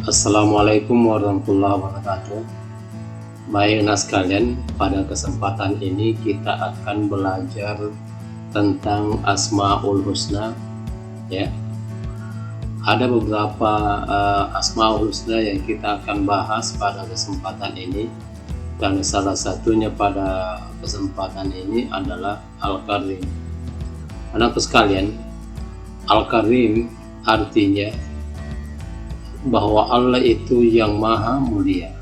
Assalamualaikum warahmatullahi wabarakatuh. Baik anak sekalian, pada kesempatan ini kita akan belajar tentang Asmaul Husna. Ya, ada beberapa Asmaul Husna yang kita akan bahas pada kesempatan ini, dan salah satunya pada kesempatan ini adalah Al-Karim. Anakku sekalian, Al-Karim artinya bahwa Allah itu yang maha mulia.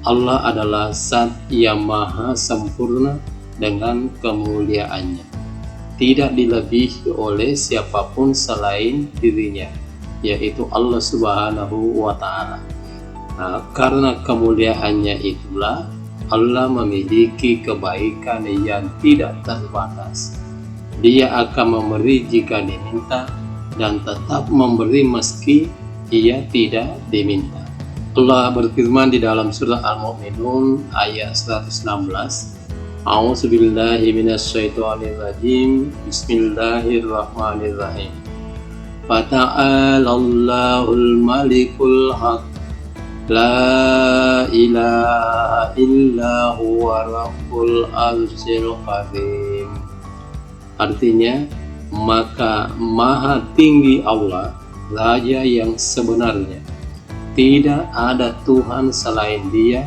Allah adalah zat yang maha sempurna dengan kemuliaannya, tidak dilebihi oleh siapapun selain dirinya, yaitu Allah Subhanahu wa Ta'ala. Nah, karena kemuliaannya itulah Allah memiliki kebaikan yang tidak terbatas. Dia akan memberi jika diminta dan tetap memberi meski ia tidak diminta. Allah berfirman di dalam surah Al-Mu'minun ayat 116. A'udzubillahi minasyaitonirrajim. Bismillahirrahmanirrahim. Fata'alallahul malikul haq. La ilaha illa huwa rabbul arsyil karim. Artinya, maka maha tinggi Allah, Raja yang sebenarnya. Tidak ada Tuhan selain Dia,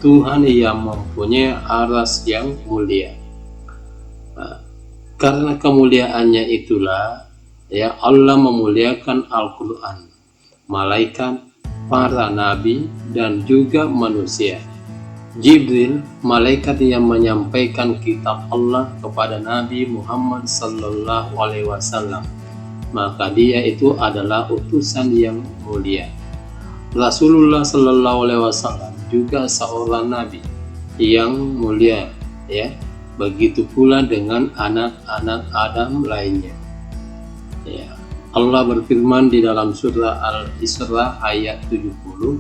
Tuhan yang mempunyai aras yang mulia. Nah, karena kemuliaannya itulah ya Allah memuliakan Al-Quran, malaikat, para nabi, dan juga manusia. Jibril, malaikat yang menyampaikan kitab Allah kepada Nabi Muhammad sallallahu alaihi wasallam, maka dia itu adalah utusan yang mulia. Rasulullah sallallahu alaihi wasallam juga seorang nabi yang mulia, ya. Begitu pula dengan anak-anak Adam lainnya. Ya. Allah berfirman di dalam surah Al-Isra ayat 70.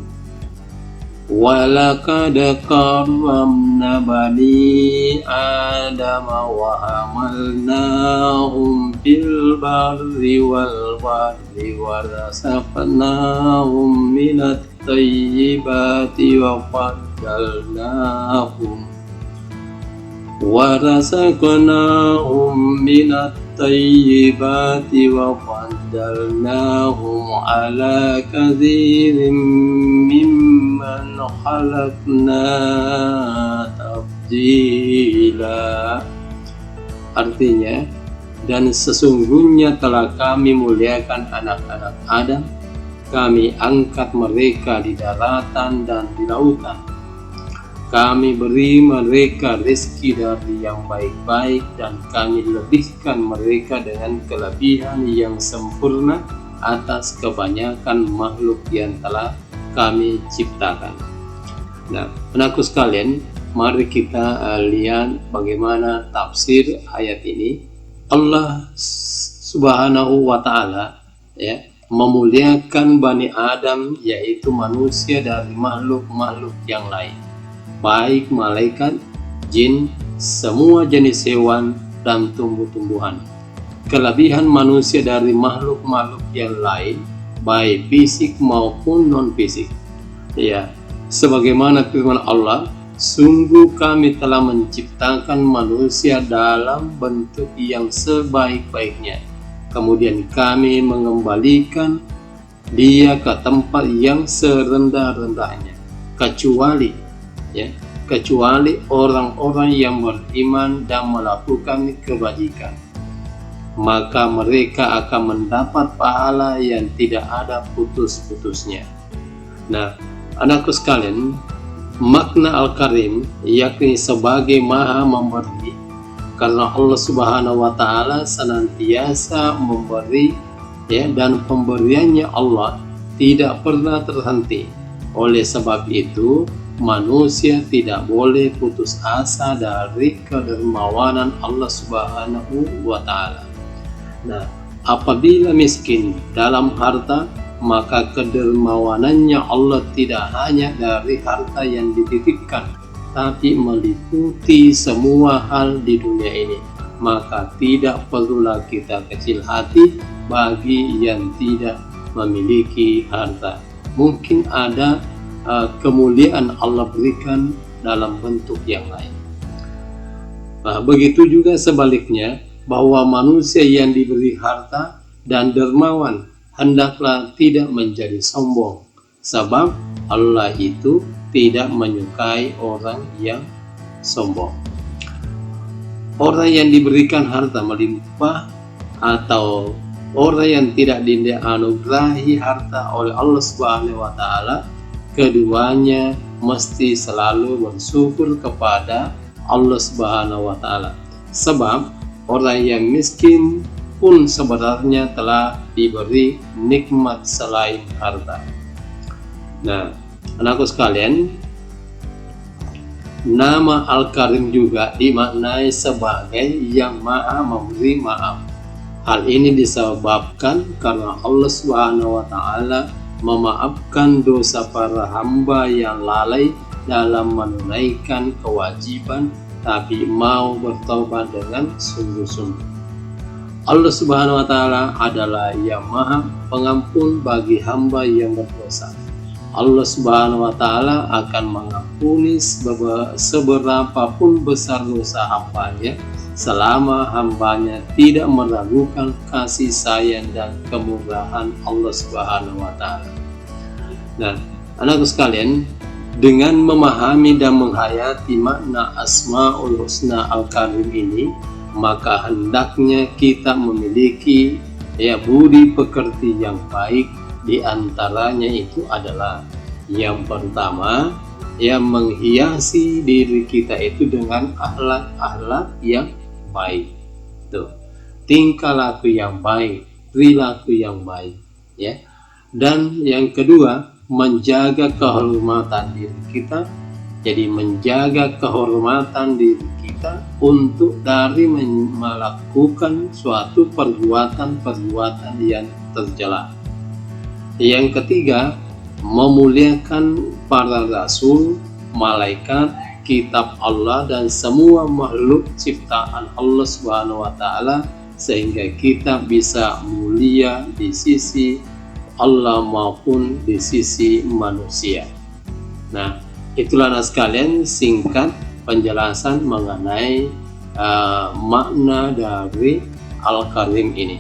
وَلَقَدْ كَرَّمْنَا بَنِي آدَمَ وَحَمَلْنَاهُمْ فِي الْبَرِّ وَالْبَحْرِ وَرَزَقْنَاهُم مِّنَ الطَّيِّبَاتِ وَفَضَّلْنَاهُمْ عَلَى كَثِيرٍ مِّمَّنْ خَلَقْنَا تَفْضِيلًا. Artinya, dan sesungguhnya telah kami muliakan anak-anak Adam, kami angkat mereka di daratan dan di lautan. Kami beri mereka rezeki dari yang baik-baik, dan kami lebihkan mereka dengan kelebihan yang sempurna atas kebanyakan makhluk yang telah kami ciptakan. Nah, anakku sekalian, mari kita lihat bagaimana tafsir ayat ini. Allah Subhanahu wa Ta'ala ya memuliakan Bani Adam, yaitu manusia, dari makhluk-makhluk yang lain, baik malaikat, jin, semua jenis hewan, dan tumbuh-tumbuhan. Kelebihan manusia dari makhluk-makhluk yang lain, baik fisik maupun non-fisik. Ya, sebagaimana firman Allah, sungguh kami telah menciptakan manusia dalam bentuk yang sebaik-baiknya. Kemudian kami mengembalikan dia ke tempat yang serendah-rendahnya, kecuali orang-orang yang beriman dan melakukan kebajikan, maka mereka akan mendapat pahala yang tidak ada putus-putusnya. Nah, anakku sekalian, makna Al-Karim yakni sebagai maha memberi, karena Allah Subhanahu wa Ta'ala senantiasa memberi, ya, dan pemberiannya Allah tidak pernah terhenti. Oleh sebab itu, manusia tidak boleh putus asa dari kedermawanan Allah Subhanahu wa Ta'ala. Nah, apabila miskin dalam harta, maka kedermawanannya Allah tidak hanya dari harta yang dititipkan, tapi meliputi semua hal di dunia ini. Maka tidak perlulah kita kecil hati bagi yang tidak memiliki harta. mungkin ada kemuliaan Allah berikan dalam bentuk yang lain. Nah, begitu juga sebaliknya, bahwa manusia yang diberi harta dan dermawan hendaklah tidak menjadi sombong, sebab Allah itu tidak menyukai orang yang sombong. Orang yang diberikan harta melimpah atau orang yang tidak dianugerahi harta oleh Allah Subhanahu wa taala, keduanya mesti selalu bersyukur kepada Allah Subhanahu wa taala. Sebab orang yang miskin pun sebenarnya telah diberi nikmat selain harta. Nah, anakku sekalian, nama Al-Karim juga dimaknai sebagai yang maha memberi maaf. Hal ini disebabkan karena Allah Subhanahu wa taala memaafkan dosa para hamba yang lalai dalam menunaikan kewajiban tapi mau bertobat dengan sungguh-sungguh. Allah Subhanahu wa taala adalah yang maha pengampun bagi hamba yang berdosa. Allah Subhanahu wa taala akan mengampuni seberapapun besar dosa hambanya selama hambanya tidak meragukan kasih sayang dan kemurahan Allah Subhanahu wa taala. Nah, anakku sekalian, dengan memahami dan menghayati makna Asmaul Husna Al-Karim ini, maka hendaknya kita memiliki budi pekerti yang baik. Di antaranya itu adalah yang pertama, menghiasi diri kita itu dengan akhlak-akhlak yang baik. Tuh, tingkah laku yang baik, perilaku yang baik, ya. Dan yang kedua, menjaga kehormatan diri kita. Jadi menjaga kehormatan diri kita untuk dari melakukan suatu perbuatan-perbuatan yang tercela. Yang ketiga, memuliakan para rasul, malaikat, kitab Allah dan semua makhluk ciptaan Allah Subhanahu wa taala sehingga kita bisa mulia di sisi Allah maupun di sisi manusia. Nah, itulah sekalian singkat penjelasan mengenai makna dari Al-Karim ini.